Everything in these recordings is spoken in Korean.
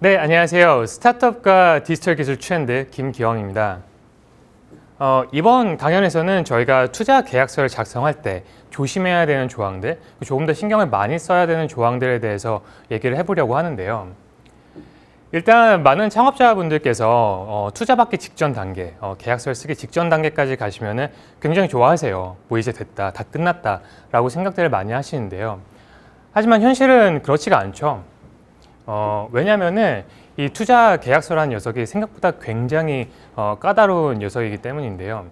네, 안녕하세요. 스타트업과 디지털 기술 트렌드 김기영입니다. 이번 강연에서는 저희가 투자 계약서를 작성할 때 조심해야 되는 조항들, 조금 더 신경을 많이 써야 되는 조항들에 대해서 얘기를 해보려고 하는데요. 일단 많은 창업자분들께서 투자받기 직전 단계, 계약서를 쓰기 직전 단계까지 가시면은 굉장히 좋아하세요. 뭐 이제 됐다, 다 끝났다 라고 생각들을 많이 하시는데요. 하지만 현실은 그렇지가 않죠. 왜냐면은 이 투자 계약서라는 녀석이 생각보다 굉장히 까다로운 녀석이기 때문인데요.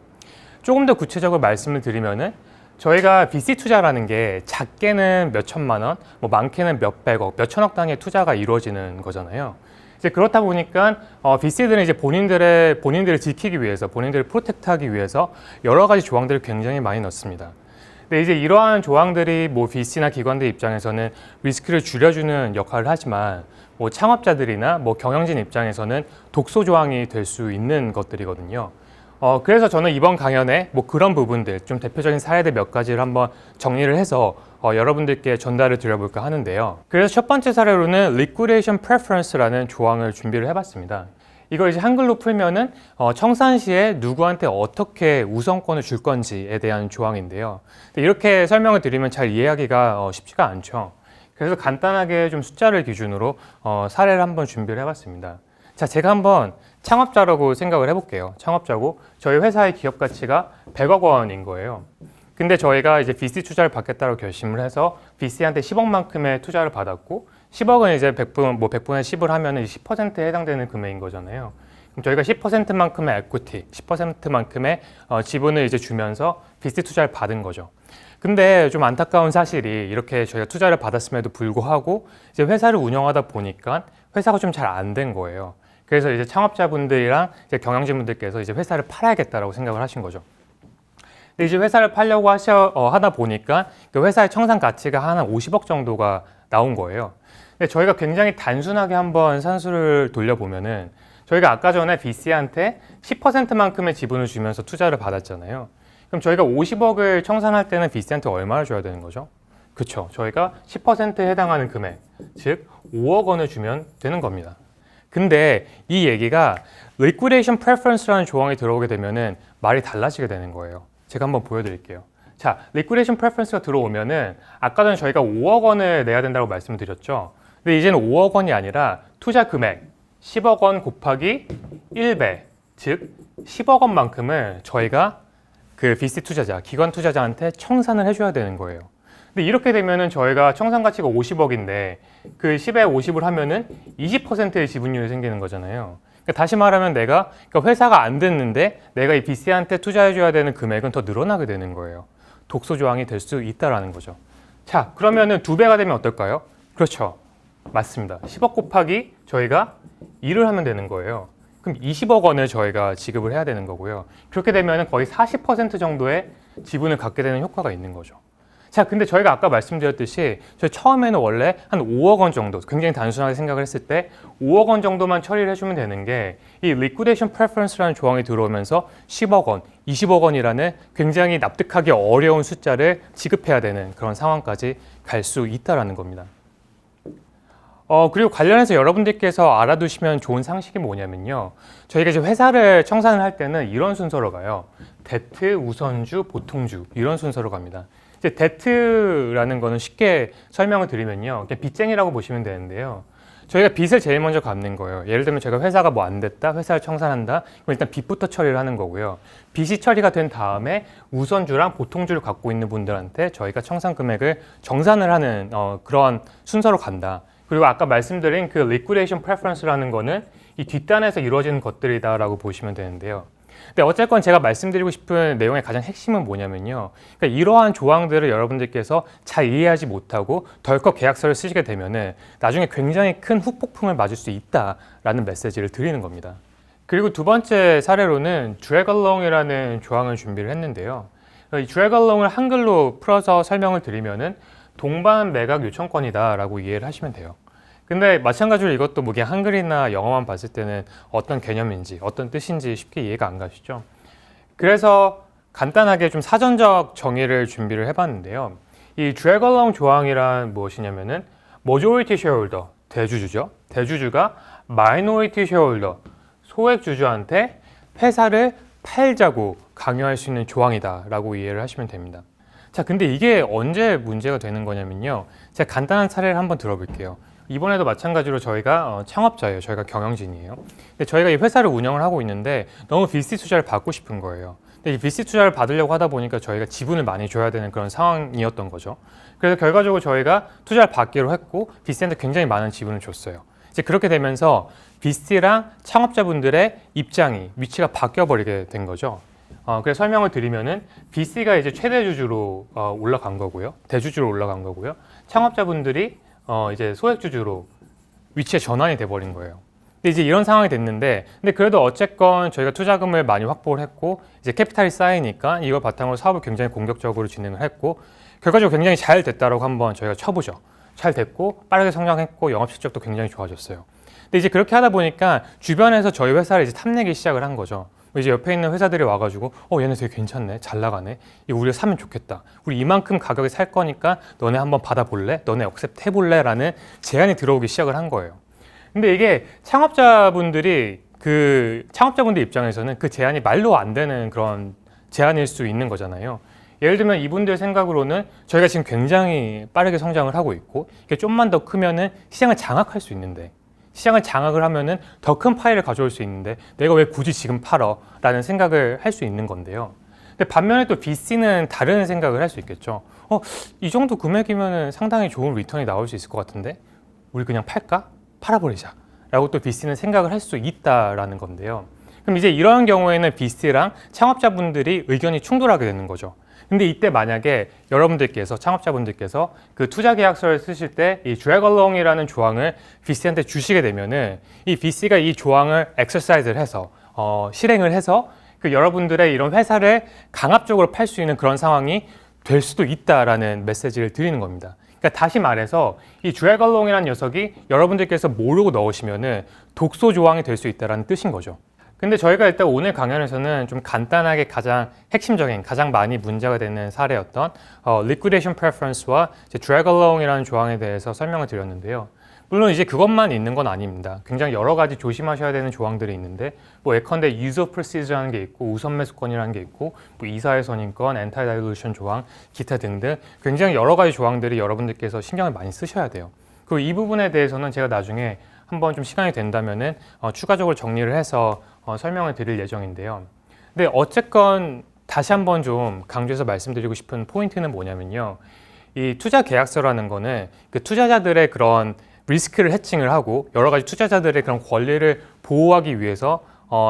조금 더 구체적으로 말씀을 드리면은 저희가 VC 투자라는 게 작게는 몇 천만 원, 뭐 많게는 몇 백억, 몇 천억 단위의 투자가 이루어지는 거잖아요. 이제 그렇다 보니까 VC들은 이제 본인들을 지키기 위해서, 본인들을 프로텍트하기 위해서 여러 가지 조항들을 굉장히 많이 넣습니다. 근데 이제 이러한 조항들이 뭐 VC나 기관들 입장에서는 리스크를 줄여주는 역할을 하지만 뭐 창업자들이나 뭐 경영진 입장에서는 독소 조항이 될 수 있는 것들이거든요. 그래서 저는 이번 강연에 뭐 그런 부분들, 좀 대표적인 사례들 몇 가지를 한번 정리를 해서 여러분들께 전달을 드려볼까 하는데요. 그래서 첫 번째 사례로는 Liquidation Preference라는 조항을 준비를 해봤습니다. 이걸 이제 한글로 풀면은 청산 시에 누구한테 어떻게 우선권을 줄 건지에 대한 조항인데요. 이렇게 설명을 드리면 잘 이해하기가 쉽지가 않죠. 그래서 간단하게 좀 숫자를 기준으로 사례를 한번 준비를 해봤습니다. 자, 제가 한번 창업자라고 생각을 해볼게요. 창업자고 저희 회사의 기업 가치가 100억 원인 거예요. 근데 저희가 이제 VC 투자를 받겠다고 결심을 해서 VC한테 10억만큼의 투자를 받았고 10억은 이제 100분, 뭐 100분의 10을 하면은 10%에 해당되는 금액인 거잖아요. 그럼 저희가 10%만큼의 에퀴티, 10%만큼의 지분을 이제 주면서 VC 투자를 받은 거죠. 근데 좀 안타까운 사실이 이렇게 저희가 투자를 받았음에도 불구하고 이제 회사를 운영하다 보니까 회사가 좀 잘 안 된 거예요. 그래서 이제 창업자분들이랑 이제 경영진분들께서 이제 회사를 팔아야겠다라고 생각을 하신 거죠. 근데 이제 회사를 팔려고 하다 보니까 그 회사의 청산 가치가 한 50억 정도가 나온 거예요. 근데 저희가 굉장히 단순하게 한번 산수를 돌려보면은 저희가 아까 전에 VC한테 10%만큼의 지분을 주면서 투자를 받았잖아요. 그럼 저희가 50억을 청산할 때는 VC한테 얼마를 줘야 되는 거죠? 그렇죠. 저희가 10%에 해당하는 금액, 즉 5억 원을 주면 되는 겁니다. 근데 이 얘기가 Liquidation Preference라는 조항이 들어오게 되면은 말이 달라지게 되는 거예요. 제가 한번 보여드릴게요. 자, Liquidation Preference가 들어오면은 아까 전에 저희가 5억 원을 내야 된다고 말씀을 드렸죠. 근데 이제는 5억 원이 아니라 투자 금액 10억 원 곱하기 1배, 즉 10억 원만큼을 저희가 그 VC 투자자, 기관 투자자한테 청산을 해줘야 되는 거예요. 근데 이렇게 되면은 저희가 청산 가치가 50억인데 그 10에 50을 하면은 20%의 지분율이 생기는 거잖아요. 그러니까 다시 말하면 그러니까 회사가 안 됐는데 내가 이 VC한테 투자해줘야 되는 금액은 더 늘어나게 되는 거예요. 독소 조항이 될 수 있다라는 거죠. 자, 그러면은 2배가 되면 어떨까요? 그렇죠. 맞습니다. 10억 곱하기 저희가 2를 하면 되는 거예요. 그럼 20억 원을 저희가 지급을 해야 되는 거고요. 그렇게 되면 거의 40% 정도의 지분을 갖게 되는 효과가 있는 거죠. 자, 근데 저희가 아까 말씀드렸듯이 저희 처음에는 원래 한 5억 원 정도, 굉장히 단순하게 생각을 했을 때 5억 원 정도만 처리를 해주면 되는 게 이 Liquidation Preference라는 조항이 들어오면서 10억 원, 20억 원이라는 굉장히 납득하기 어려운 숫자를 지급해야 되는 그런 상황까지 갈 수 있다는 겁니다. 그리고 관련해서 여러분들께서 알아두시면 좋은 상식이 뭐냐면요. 저희가 이제 회사를 청산을 할 때는 이런 순서로 가요. 데트, 우선주, 보통주 이런 순서로 갑니다. 이제 데트라는 거는 쉽게 설명을 드리면요. 그냥 빚쟁이라고 보시면 되는데요. 저희가 빚을 제일 먼저 갚는 거예요. 예를 들면 제가 회사가 뭐 안 됐다, 회사를 청산한다, 그럼 일단 빚부터 처리를 하는 거고요. 빚이 처리가 된 다음에 우선주랑 보통주를 갖고 있는 분들한테 저희가 청산 금액을 정산을 하는 그런 순서로 간다. 그리고 아까 말씀드린 그 Liquidation Preference라는 거는 이 뒷단에서 이루어지는 것들이다라고 보시면 되는데요. 근데 어쨌건 제가 말씀드리고 싶은 내용의 가장 핵심은 뭐냐면요. 그러니까 이러한 조항들을 여러분들께서 잘 이해하지 못하고 덜컥 계약서를 쓰시게 되면은 나중에 굉장히 큰 후폭풍을 맞을 수 있다라는 메시지를 드리는 겁니다. 그리고 두 번째 사례로는 Drag Along이라는 조항을 준비를 했는데요. 이 Drag Along을 한글로 풀어서 설명을 드리면은 동반 매각 요청권이다라고 이해를 하시면 돼요. 근데 마찬가지로 이것도 뭐 그냥 한글이나 영어만 봤을 때는 어떤 개념인지 어떤 뜻인지 쉽게 이해가 안 가시죠. 그래서 간단하게 좀 사전적 정의를 준비를 해봤는데요. 이 drag along 조항이란 무엇이냐면은 majority shareholder, 대주주죠. 대주주가 마이너리티 쉐어홀더, 소액 주주한테 회사를 팔자고 강요할 수 있는 조항이다라고 이해를 하시면 됩니다. 자, 근데 이게 언제 문제가 되는 거냐면요. 제가 간단한 사례를 한번 들어볼게요. 이번에도 마찬가지로 저희가 창업자예요. 저희가 경영진이에요. 근데 저희가 이 회사를 운영을 하고 있는데 너무 VC 투자를 받고 싶은 거예요. 근데 이 VC 투자를 받으려고 하다 보니까 저희가 지분을 많이 줘야 되는 그런 상황이었던 거죠. 그래서 결과적으로 저희가 투자를 받기로 했고 VC한테 굉장히 많은 지분을 줬어요. 이제 그렇게 되면서 VC랑 창업자분들의 입장이 위치가 바뀌어 버리게 된 거죠. 그래서 설명을 드리면은 VC가 이제 최대 주주로 올라간 거고요, 대주주로 올라간 거고요. 창업자분들이 이제 소액 주주로 위치에 전환이 돼 버린 거예요. 근데 이제 이런 상황이 됐는데, 근데 그래도 어쨌건 저희가 투자금을 많이 확보를 했고 이제 캐피탈이 쌓이니까 이걸 바탕으로 사업을 굉장히 공격적으로 진행을 했고 결과적으로 굉장히 잘 됐다라고 한번 저희가 쳐보죠. 잘 됐고 빠르게 성장했고 영업 실적도 굉장히 좋아졌어요. 근데 이제 그렇게 하다 보니까 주변에서 저희 회사를 이제 탐내기 시작을 한 거죠. 이제 옆에 있는 회사들이 와가지고 얘네 되게 괜찮네, 잘 나가네, 이거 우리가 사면 좋겠다, 우리 이만큼 가격에 살 거니까 너네 한번 받아볼래? 너네 억셉트 해볼래? 라는 제안이 들어오기 시작을 한 거예요. 근데 이게 창업자분들 입장에서는 그 제안이 말로 안 되는 그런 제안일 수 있는 거잖아요. 예를 들면 이분들 생각으로는 저희가 지금 굉장히 빠르게 성장을 하고 있고 이게 좀만 더 크면은 시장을 장악할 수 있는데, 시장을 장악을 하면은 더 큰 파일을 가져올 수 있는데 내가 왜 굳이 지금 팔어? 라는 생각을 할 수 있는 건데요. 근데 반면에 또 VC는 다른 생각을 할 수 있겠죠. 이 정도 금액이면은 상당히 좋은 리턴이 나올 수 있을 것 같은데 우리 그냥 팔까? 팔아버리자 라고 또 VC는 생각을 할 수 있다라는 건데요. 그럼 이제 이런 경우에는 VC랑 창업자분들이 의견이 충돌하게 되는 거죠. 근데 이때 만약에 여러분들께서, 창업자분들께서 그 투자 계약서를 쓰실 때 이 drag along이라는 조항을 VC한테 주시게 되면은 이 VC가 이 조항을 exercise를 해서 실행을 해서 그 여러분들의 이런 회사를 강압적으로 팔 수 있는 그런 상황이 될 수도 있다라는 메시지를 드리는 겁니다. 그러니까 다시 말해서 이 drag along이라는 녀석이 여러분들께서 모르고 넣으시면은 독소 조항이 될 수 있다라는 뜻인 거죠. 근데 저희가 일단 오늘 강연에서는 좀 간단하게 가장 핵심적인, 가장 많이 문제가 되는 사례였던 liquidation preference와 drag along이라는 조항에 대해서 설명을 드렸는데요. 물론 이제 그것만 있는 건 아닙니다. 굉장히 여러 가지 조심하셔야 되는 조항들이 있는데 예컨대 use of proceeds라는 게 있고 우선 매수권이라는 게 있고 이사의 선임권, anti-dilution 조항, 기타 등등 굉장히 여러 가지 조항들이 여러분들께서 신경을 많이 쓰셔야 돼요. 그리고 이 부분에 대해서는 제가 나중에 한번 좀 시간이 된다면은 추가적으로 정리를 해서 설명을 드릴 예정인데요. 근데 어쨌건 다시 한번 좀 강조해서 말씀드리고 싶은 포인트는 뭐냐면요. 이 투자 계약서라는 거는 그 투자자들의 그런 리스크를 해칭을 하고 여러 가지 투자자들의 그런 권리를 보호하기 위해서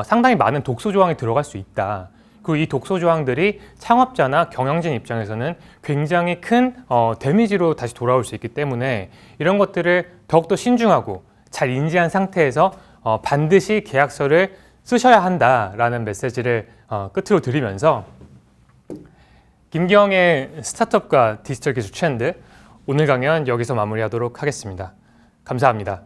상당히 많은 독소 조항이 들어갈 수 있다. 그리고 이 독소 조항들이 창업자나 경영진 입장에서는 굉장히 큰 데미지로 다시 돌아올 수 있기 때문에 이런 것들을 더욱더 신중하고 잘 인지한 상태에서 반드시 계약서를 쓰셔야 한다라는 메시지를 끝으로 드리면서 김기영의 스타트업과 디지털 기술 트렌드 오늘 강연 여기서 마무리하도록 하겠습니다. 감사합니다.